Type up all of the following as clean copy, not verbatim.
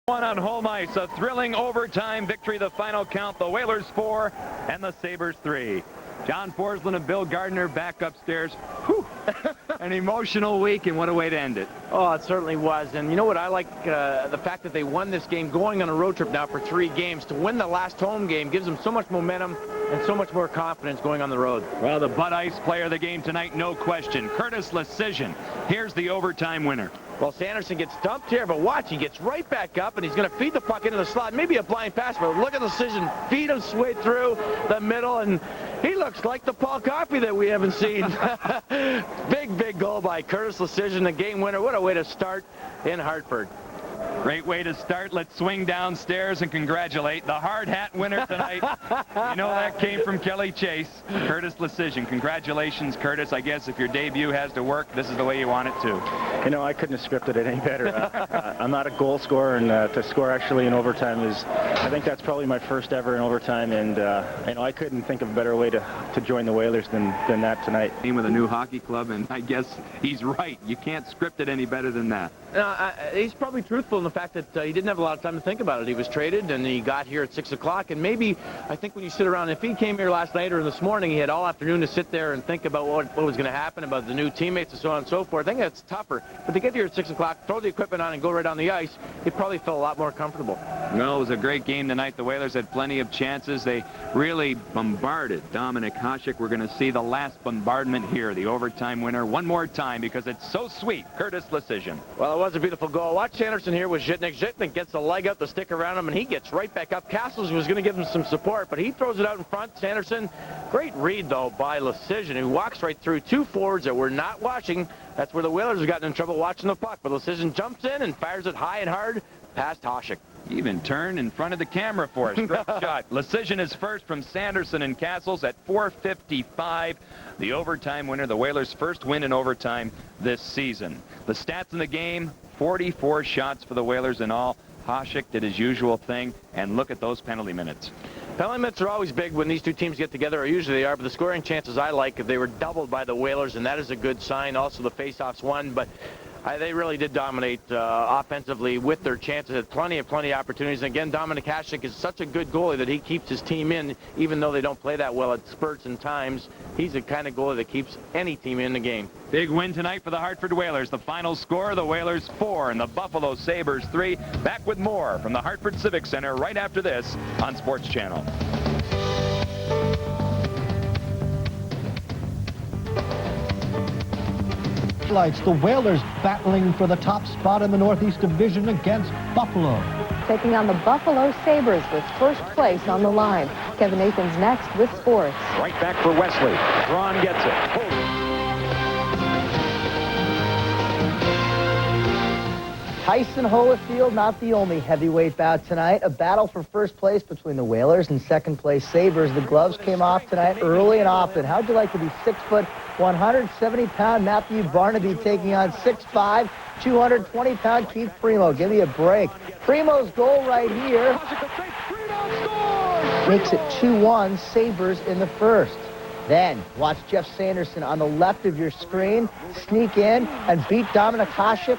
One on home ice, a thrilling overtime victory. The final count, the Whalers 4 and the Sabres 3. John Forsland and Bill Gardner back upstairs. Whew. An emotional week, and what a way to end it. Oh, it certainly was. And you know what I like? The fact that they won this game, going on a road trip now for 3 games. To win the last home game gives them so much momentum and so much more confidence going on the road. Well, the Bud Ice player of the game tonight, no question, Curtis Lecision. Here's the overtime winner. Well, Sanderson gets dumped here, but watch, he gets right back up, and he's going to feed the puck into the slot. Maybe a blind pass, but look at the Lecision. Feed him straight through the middle, and he looks like the Paul Coffey that we haven't seen. Big goal by Curtis Lecision, the game winner. What a way to start in Hartford. Great way to start. Let's swing downstairs and congratulate the hard hat winner tonight. You know that came from Kelly Chase, Curtis Lecision. Congratulations, Curtis. I guess if your debut has to work, this is the way you want it to. You know, I couldn't have scripted it any better. I'm not a goal scorer, and to score actually in overtime is, I think that's probably my first ever in overtime, and you know, I couldn't think of a better way to join the Whalers than that tonight. Team with a new hockey club, and I guess he's right. You can't script it any better than that. He's probably truthful in the fact that he didn't have a lot of time to think about it. He was traded, and he got here at 6 o'clock. And maybe, I think when you sit around, if he came here last night or this morning, he had all afternoon to sit there and think about what was going to happen, about the new teammates and so on and so forth. I think that's tougher. But to get here at 6 o'clock, throw the equipment on and go right on the ice, he probably felt a lot more comfortable. Well, it was a great game tonight. The Whalers had plenty of chances. They really bombarded Dominik Hasek. We're going to see the last bombardment here, the overtime winner, one more time because it's so sweet. Curtis Lecision. Well, it was a beautiful goal. Watch Sanderson here with Zhitnik. Zhitnik gets the leg up, the stick around him, and he gets right back up. Castles was going to give him some support, but he throws it out in front. Sanderson, great read, though, by Lecision, who walks right through 2 forwards that were not watching. That's where the Whalers have gotten in trouble watching the puck. But Lecision jumps in and fires it high and hard past Hasek. Even turned in front of the camera for us. Great shot. Lecision is first from Sanderson and Castles at 4:55. The overtime winner, the Whalers' first win in overtime this season. The stats in the game, 44 shots for the Whalers in all. Hasek did his usual thing, and look at those penalty minutes. Penalty minutes are always big when these two teams get together, or usually they are, but the scoring chances I like, they were doubled by the Whalers, and that is a good sign. Also, the faceoffs won, but they really did dominate offensively with their chances. Had plenty of opportunities. And again, Dominik Hasek is such a good goalie that he keeps his team in, even though they don't play that well at spurts and times. He's the kind of goalie that keeps any team in the game. Big win tonight for the Hartford Whalers. The final score, the Whalers 4 and the Buffalo Sabres 3. Back with more from the Hartford Civic Center right after this on Sports Channel. The Whalers battling for the top spot in the Northeast Division against Buffalo. Taking on the Buffalo Sabres with first place on the line. Kevin Nathan's next with sports. Right back for Wesley. Braun gets it. Tyson Holyfield, not the only heavyweight bout tonight. A battle for first place between the Whalers and second place Sabres. The gloves came off tonight early and often. How'd you like to be 6 foot, 170-pound Matthew Barnaby taking on 6'5", 220-pound Keith Primo? Give me a break. Primo's goal right here makes it 2-1 Sabres in the first. Then watch Jeff Sanderson on the left of your screen sneak in and beat Dominik Hasek,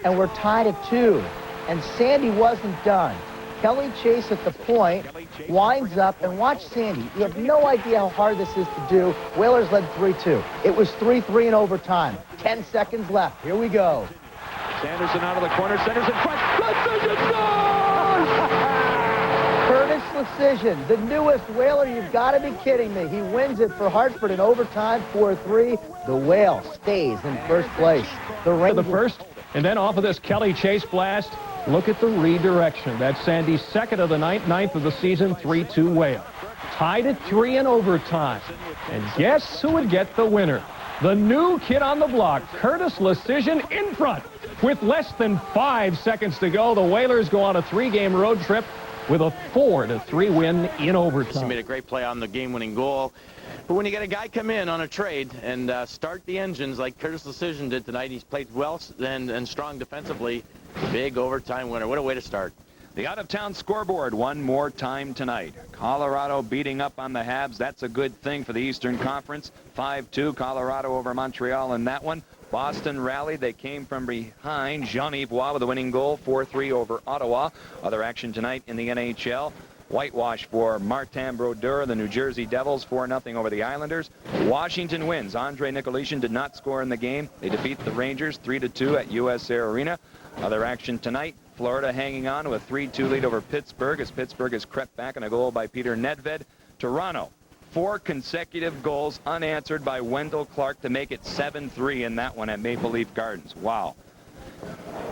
and we're tied at 2. And Sandy wasn't done. Kelly Chase at the point winds up, and watch Sandy. You have no idea how hard this is to do. Whalers led 3-2. It was 3-3 in overtime. 10 seconds left. Here we go. Sanderson out of the corner, centers in front. Lecision scores! Curtis Lecision, the newest Whaler. You've got to be kidding me. He wins it for Hartford in overtime, 4-3. The Whale stays in first place. The first, and then off of this Kelly Chase blast, look at the redirection. That's Sandy's second of the night, ninth of the season, 3-2 Whale. Tied at 3 in overtime. And guess who would get the winner? The new kid on the block, Curtis Lecision, in front. With less than 5 seconds to go, the Whalers go on a 3-game road trip with a 4-3 win in overtime. He made a great play on the game-winning goal. But when you get a guy come in on a trade and start the engines like Curtis Lecision did tonight, he's played well and strong defensively. Big overtime winner. What a way to start. The out-of-town scoreboard one more time tonight. Colorado beating up on the Habs. That's a good thing for the Eastern Conference. 5-2 Colorado over Montreal in that one. Boston rallied. They came from behind. Jean-Yves Roy with the winning goal, 4-3 over Ottawa. Other action tonight in the NHL. Whitewash for Martin Brodeur, the New Jersey Devils, 4-0 over the Islanders. Washington wins. Andre Nicolishin did not score in the game. They defeat the Rangers 3-2 at USA Arena. Other action tonight. Florida hanging on to a 3-2 lead over Pittsburgh as Pittsburgh has crept back on a goal by Peter Nedved. Toronto, 4 consecutive goals unanswered by Wendell Clark to make it 7-3 in that one at Maple Leaf Gardens. Wow.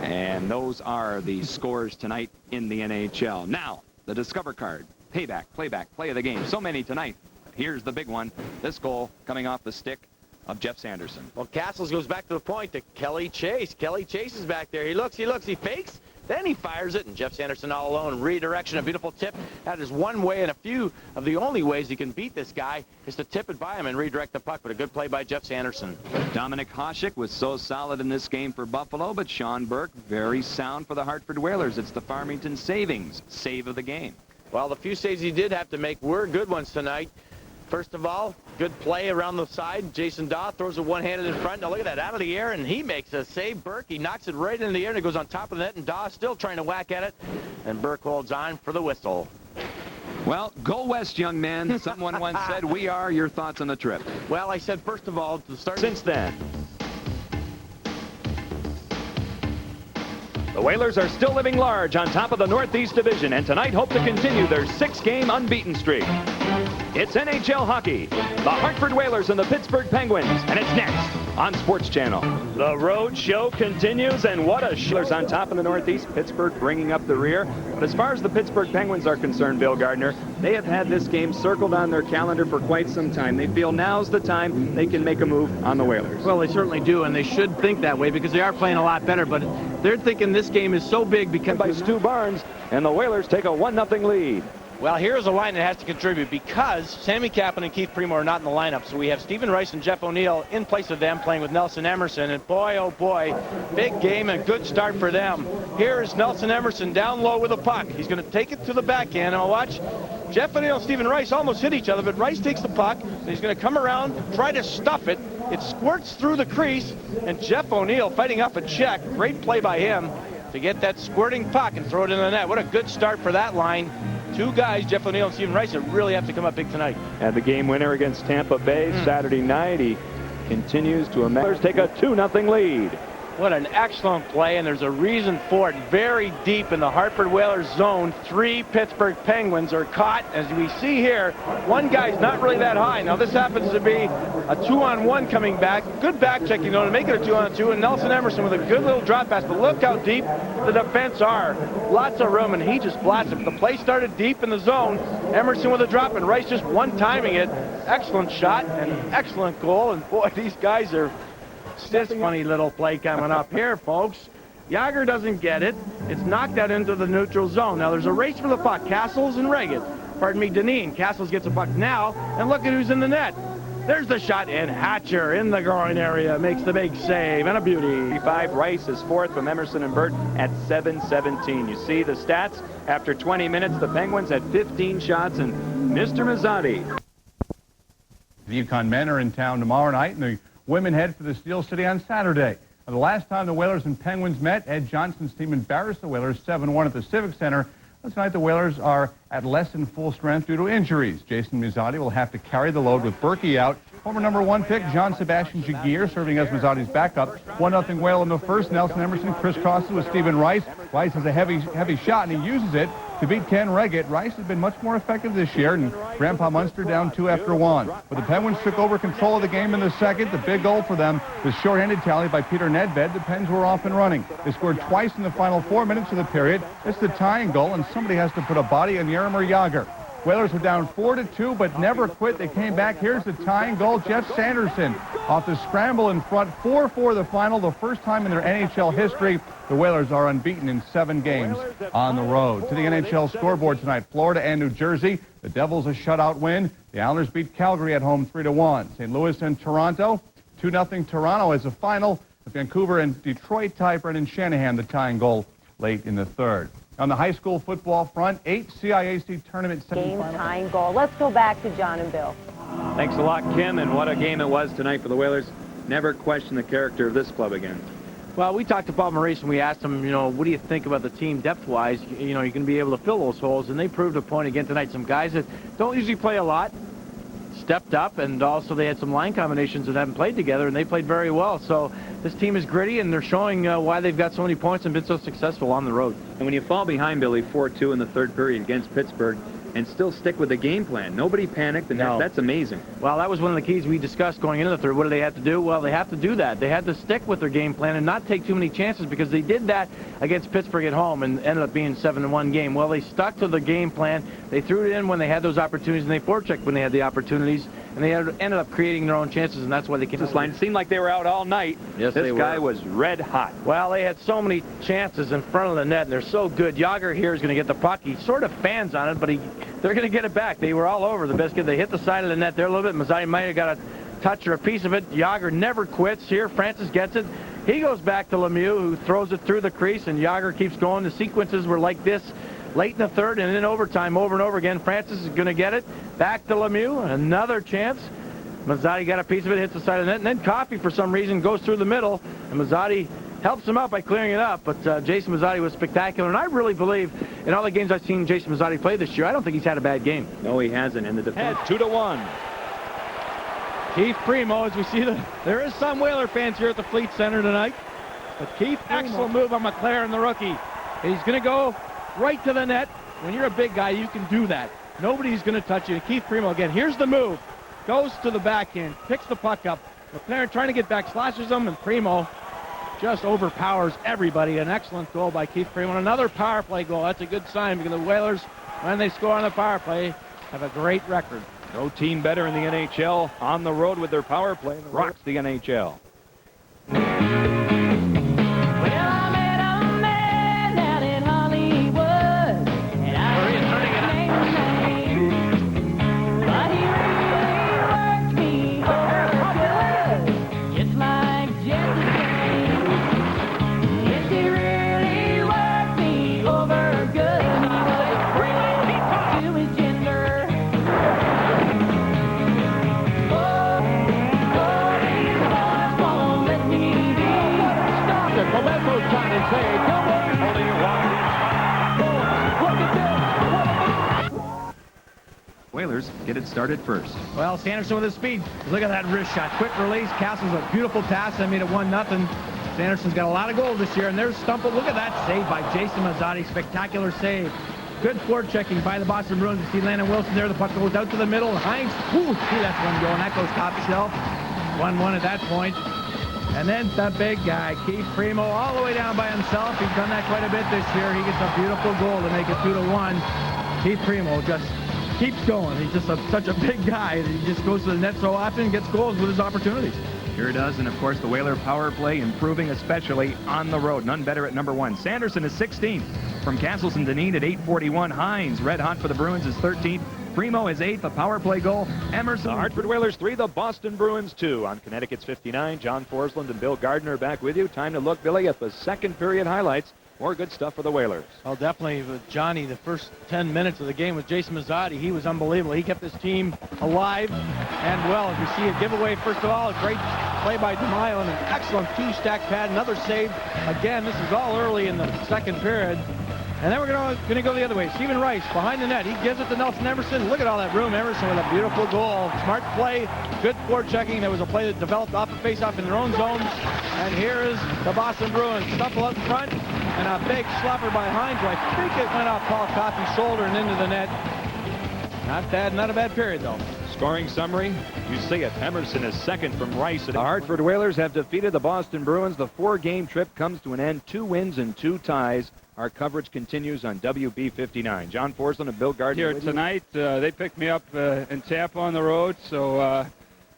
And those are the scores tonight in the NHL. Now, the Discover card. Payback, playback, play of the game. So many tonight. Here's the big one. This goal coming off the stick of Jeff Sanderson. Well, Castles goes back to the point to Kelly Chase. Kelly Chase is back there. He looks, he fakes. Then he fires it, and Jeff Sanderson all alone. Redirection, a beautiful tip. That is one way, and a few of the only ways you can beat this guy is to tip it by him and redirect the puck. But a good play by Jeff Sanderson. Dominic Hasek was so solid in this game for Buffalo, but Sean Burke very sound for the Hartford Whalers. It's the Farmington Savings save of the game. Well, the few saves he did have to make were good ones tonight. First of all, good play around the side. Jason Daw throws it one-handed in front. Now look at that, out of the air, and he makes a save. Burke, he knocks it right in the air, and it goes on top of the net, and Daw still trying to whack at it, and Burke holds on for the whistle. Well, go west, young man. Someone once said, we are. Your thoughts on the trip? Well, I said, first of all, to start... Since then, the Whalers are still living large on top of the Northeast Division, and tonight hope to continue their 6-game unbeaten streak. It's NHL hockey, the Hartford Whalers and the Pittsburgh Penguins, and it's next on Sports Channel. The road show continues, and what a show. On top of the Northeast, Pittsburgh bringing up the rear. But as far as the Pittsburgh Penguins are concerned, Bill Gardner, they have had this game circled on their calendar for quite some time. They feel now's the time they can make a move on the Whalers. Well, they certainly do, and they should think that way because they are playing a lot better, but they're thinking this game is so big because... By Stu Barnes, and the Whalers take a 1-0 lead. Well, here's a line that has to contribute because Sammy Kaplan and Keith Primo are not in the lineup. So we have Stephen Rice and Jeff O'Neill in place of them playing with Nelson Emerson. And boy, oh boy, big game and good start for them. Here is Nelson Emerson down low with a puck. He's going to take it to the backhand. And watch, Jeff O'Neill and Stephen Rice almost hit each other, but Rice takes the puck. And he's going to come around, try to stuff it. It squirts through the crease. And Jeff O'Neill fighting off a check. Great play by him to get that squirting puck and throw it in the net. What a good start for that line. Two guys, Jeff O'Neill and Stephen Rice, that really have to come up big tonight. And the game winner against Tampa Bay Saturday night. He continues to take a 2-0 lead. What an excellent play, and there's a reason for it. Very deep in the Hartford Whalers zone, 3 Pittsburgh Penguins are caught. As we see here, one guy's not really that high. Now, this happens to be a 2-on-1 coming back. Good back checking, though, to make it a 2-on-2. And Nelson Emerson with a good little drop pass. But look how deep the defense are. Lots of room, and he just blasts it. The play started deep in the zone. Emerson with a drop, and Rice just one-timing it. Excellent shot and excellent goal. And, boy, these guys are... This funny little play coming up here, folks. Yager doesn't get it. It's knocked out into the neutral zone. Now there's a race for the puck. Castles and Reagan. Pardon me, Deneen. Castles gets a puck now, and look at who's in the net. There's the shot, and Hatcher in the groin area makes the big save, and a beauty. 5 Rice is fourth from Emerson and Burt at 7-17. You see the stats. After 20 minutes, the Penguins had 15 shots, and Mr. Mazzotti. The Yukon men are in town tomorrow night, and the women head for the Steel City on Saturday. Now, the last time the Whalers and Penguins met, Ed Johnson's team embarrassed the Whalers 7-1 at the Civic Center. Tonight, the Whalers are at less than full strength due to injuries. Jason Mazzotti will have to carry the load with Berkey out. Former #1 pick Jean-Sebastian Jaguar serving as Mazzotti's backup. 1-0 Whale in the first. Nelson Emerson crisscrosses with Stephen Rice. Rice has a heavy shot, and he uses it to beat Ken Reggett. Rice has been much more effective this year, and Grandpa Munster down 2 after 1. But the Penguins took over control of the game in the second. The big goal for them was shorthanded tally by Peter Nedved. The Pens were off and running. They scored twice in the final 4 minutes of the period. It's the tying goal, and somebody has to put a body on Jaromir Jagr. Whalers were down 4-2, but never quit. They came back. Here's the tying goal. Jeff Sanderson off the scramble in front. 4-4 the final, the first time in their NHL history. The Whalers are unbeaten in 7 games on the road. To the NHL scoreboard tonight, Florida and New Jersey. The Devils a shutout win. The Islanders beat Calgary at home 3-1. St. Louis and Toronto, 2-0 Toronto as a final. Vancouver and Detroit tie. Brendan Shanahan the tying goal late in the third. On the high school football front, 8 CIAC tournament semifinals. Game-tying goal. Let's go back to John and Bill. Thanks a lot, Kim, and what a game it was tonight for the Whalers. never question the character of this club again. Well, we talked to Bob Maurice and we asked him, what do you think about the team depth-wise? You're going to be able to fill those holes, and they proved a point again tonight. Some guys that don't usually play a lot stepped up, and also they had some line combinations that haven't played together, and they played very well. So this team is gritty, and they're showing why they've got so many points and been so successful on the road. And when you fall behind, Billy, 4-2 in the third period against Pittsburgh, and still stick with the game plan. Nobody panicked, and that's amazing. Well, that was one of the keys we discussed going into the third. What do they have to do? Well, they have to do that. They had to stick with their game plan and not take too many chances, because they did that against Pittsburgh at home and ended up being a 7-1 game. Well, they stuck to the game plan. They threw it in when they had those opportunities, and they forechecked when they had the opportunities, and they ended up creating their own chances, and that's why they came. This line, it seemed like they were out all night. Yes, this guy was red hot. Well, they had so many chances in front of the net, and they're so good. Yager here is going to get the puck. He sort of fans on it, but they're going to get it back. They were all over the biscuit. They hit the side of the net there a little bit. Mazzotti might have got a touch or a piece of it. Yager never quits here. Francis gets it. He goes back to Lemieux, who throws it through the crease, and Yager keeps going. The sequences were like this late in the third and in overtime over and over again. Francis is going to get it. Back to Lemieux. Another chance. Mazzotti got a piece of it, hits the side of the net, and then Coffey, for some reason, goes through the middle, and Mazzotti helps him out by clearing it up. But Jason Mazzotti was spectacular, and I really believe in all the games I've seen Jason Mazzotti play this year, I don't think he's had a bad game. No, he hasn't. And the defense 2-1. Keith Primo, as we see, there is some Whaler fans here at the Fleet Center tonight. But Keith, excellent move on McLaren, the rookie. He's going to go right to the net. When you're a big guy, you can do that. Nobody's going to touch you. Keith Primo again. Here's the move. Goes to the backhand, picks the puck up. McLaren trying to get back, slashes him, and Primo just overpowers everybody. An excellent goal by Keith Primo. Another power play goal. That's a good sign, because the Whalers, when they score on the power play, have a great record. No team better in the NHL on the road with their power play. Rocks the NHL. Whalers get it started first. Well, Sanderson with his speed. Look at that wrist shot. Quick release. Castle's a beautiful pass that made it 1-0. Sanderson's got a lot of goals this year, and there's Stumple. Look at that save by Jason Mazzotti. Spectacular save. Good forechecking by the Boston Bruins. You see Landon Wilson there. The puck goes out to the middle. Hines, see, that's one goal, and that goes top shelf. 1-1 at that point. And then the big guy, Keith Primo, all the way down by himself. He's done that quite a bit this year. He gets a beautiful goal to make it 2-1. Keith Primo just keeps going. He's just such a big guy. He just goes to the net so often, gets goals with his opportunities. Sure does, and of course the Whaler power play improving, especially on the road. None better at number 1. Sanderson is 16th. From Castles and Dineen at 841. Hines, red hot for the Bruins, is 13th. Primo is 8th, a power play goal. Emerson. The Hartford Whalers 3, the Boston Bruins 2. On Connecticut's 59, John Forsland and Bill Gardner back with you. Time to look, Billy, at the second period highlights. More good stuff for the Whalers. Oh, definitely with Johnny, the first 10 minutes of the game with Jason Mazzotti, he was unbelievable. He kept his team alive and well. As we see a giveaway, first of all, a great play by DeMaio and an excellent two-stack pad. Another save. Again, this is all early in the second period. And then we're going to go the other way. Stephen Rice behind the net. He gives it to Nelson Emerson. Look at all that room. Emerson with a beautiful goal. Smart play. Good forechecking. There was a play that developed off the faceoff in their own zone. And here is the Boston Bruins. Stumble up front. And a big slapper by Hines. I think it went off Paul Coffey's shoulder and into the net. Not bad. Not a bad period, though. Scoring summary, you see it. Emerson is second from Rice. The Hartford Whalers have defeated the Boston Bruins. The 4-game trip comes to an end. 2 wins and 2 ties. Our coverage continues on WB59. John Forsland and Bill Gardner here tonight. They picked me up in Tampa on the road, so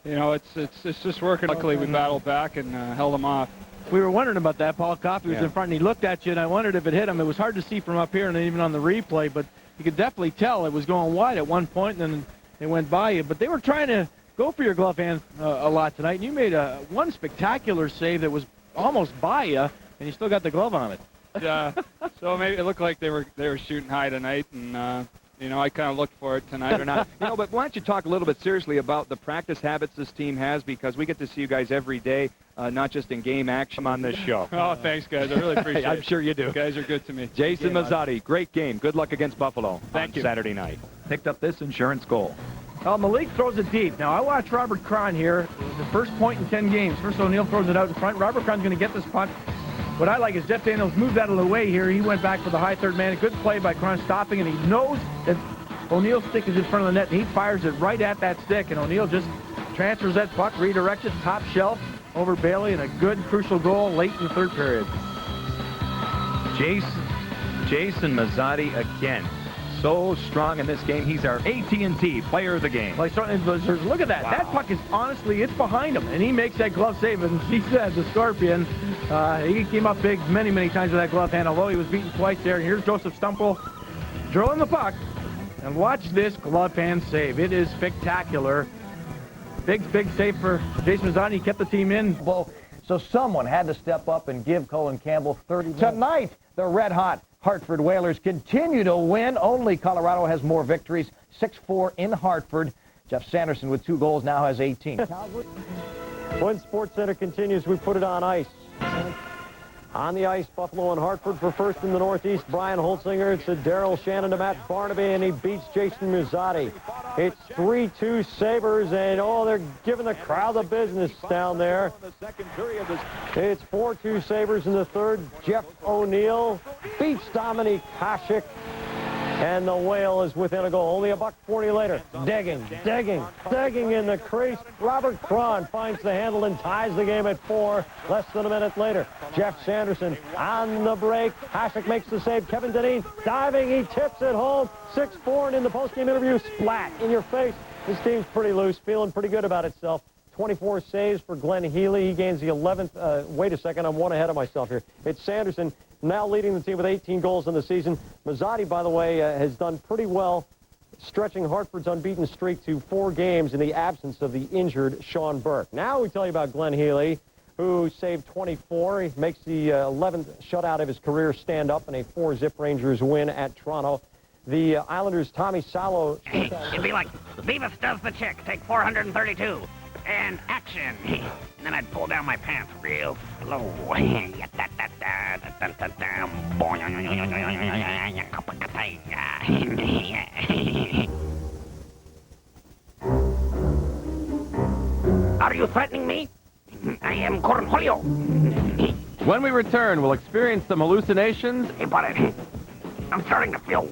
it's just working. Luckily, we battled back and held them off. We were wondering about that. Paul Coffey was in front, and he looked at you, and I wondered if it hit him. It was hard to see from up here and even on the replay, but you could definitely tell it was going wide at one point, and then it went by you. But they were trying to go for your glove hand a lot tonight, and you made one spectacular save that was almost by you, and you still got the glove on it. So maybe it looked like they were shooting high tonight, and You know, I kind of looked for it tonight. Or not. You know, but why don't you talk a little bit seriously about the practice habits this team has, because we get to see you guys every day, not just in game action on this show. Oh, thanks, guys. I really appreciate it. I'm sure you do. You guys are good to me. Jason Mazzotti, great game. Good luck against Buffalo Thank you. Saturday night. Picked up this insurance goal. Well, Malik throws it deep. Now, I watched Robert Cron here. The first point in 10 games. First, O'Neill throws it out in front. Robert Cron's going to get this punt. What I like is Jeff Daniels moved out of the way here. He went back for the high third man. A good play by Cron stopping, and he knows that O'Neill's stick is in front of the net, and he fires it right at that stick, and O'Neill just transfers that puck, redirects it, top shelf over Bailey, and a good, crucial goal late in the third period. Jason Mazzotti again. So strong in this game. He's our AT&T player of the game. Well, look at that. Wow. That puck is, honestly, it's behind him, and he makes that glove save. And he said, the Scorpion, he came up big many, many times with that glove hand, although he was beaten twice there. And here's Joseph Stumple drilling the puck. And watch this glove hand save. It is spectacular. Big save for Jason Mazzotti. He kept the team in. So someone had to step up and give Colin Campbell 30 minutes. Tonight, the red-hot Hartford Whalers continue to win. Only Colorado has more victories. 6-4 in Hartford. Jeff Sanderson with 2 goals now has 18. When SportsCenter continues, we put it on ice. On the ice, Buffalo and Hartford for first in the Northeast. Brian Holtzinger, it's a Daryl Shannon to Matt Barnaby, and he beats Jason Mazzotti. It's 3-2 Sabres, and they're giving the crowd the business down there. It's 4-2 Sabres in the third. Jeff O'Neill beats Dominic Hasek, and the Whale is within a goal. Only $1.40 later. Digging in the crease. Robert Cron finds the handle and ties the game at 4. Less than a minute later. Jeff Sanderson on the break. Hasek makes the save. Kevin Dineen diving. He tips it home. 6-4, and in the postgame interview, splat in your face. This team's pretty loose, feeling pretty good about itself. 24 saves for Glenn Healy. He gains the 11th. Wait a second, I'm one ahead of myself here. It's Sanderson now leading the team with 18 goals in the season. Mazzotti, by the way, has done pretty well, stretching Hartford's unbeaten streak to 4 games in the absence of the injured Sean Burke. Now we tell you about Glenn Healy, who saved 24. He makes the 11th shutout of his career stand up in a 4-zip Rangers win at Toronto. The Islanders' Tommy Salo. It'd be like, Beavis does the chick, take 432. And action. And then I'd pull down my pants real slow. Are you threatening me? I am Cornholio. When we return, we'll experience some hallucinations. Hey, buddy, I'm starting to feel